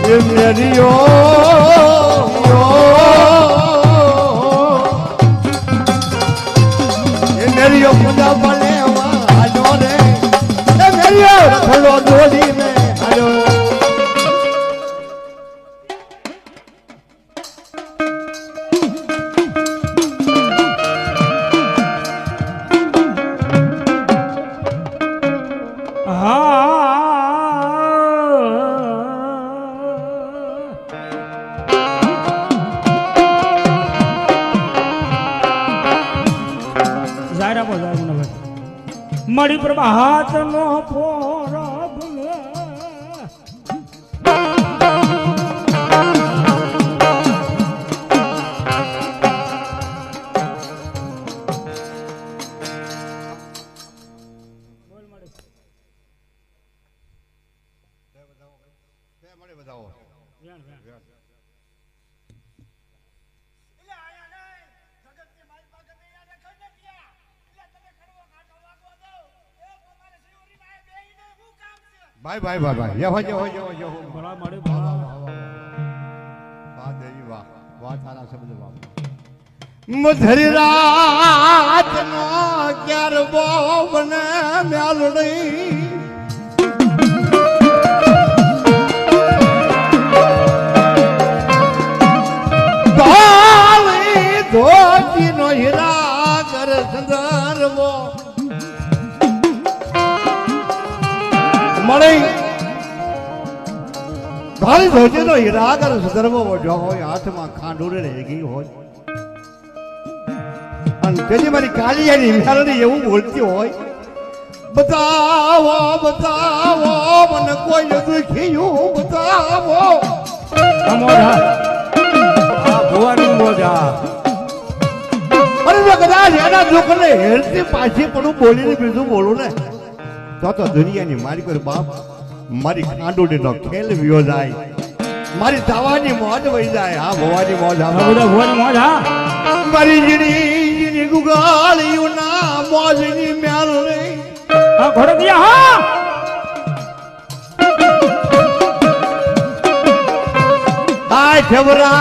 એ મેરીઓ એ મેરીઓ મુંડા પાલે આજો રે એ મેરીઓ રખડો દોડીને આજો મળી પ્રભા હાથ નો પોરો ભાઈ ભાઈ ભાઈ ભાઈ યહો યહો યહો યહો ભલા મળે ભલા વાહ દેવી વાહ વાહ તારા શબ્દ વાહ મધરી રાત નો ક્યાર બો બને મ્યાલડી કાળી ધોતી નો હીરા કર સંદર્ભો મળી ભાઈ ધોતી નો હીરા કર સંદર્ભો જો હોય હાથમાં ખાંડુરે રહી ગઈ હોય અને તેથી મારી કાલિયાની મેલડી એવું બોલતી હોય બતાવો બતાવો મને કોઈ દુખ્યું બતાવો અરે જો કદાચ એના દુઃખને હેરતી પાછી પણ બોલીને બીજું બોલું ને તો દુનિયાની મારી કોઈ બાપ મારી ખાંડુડીનો ખેલ વિયો જાય મારી દાવાની મોજ વહી જાય હા ભવાની મોજ મારી જીણી ગુગાળિયું ના મોજની મેલ નહીં ઘોડો ગયા હા ખબરા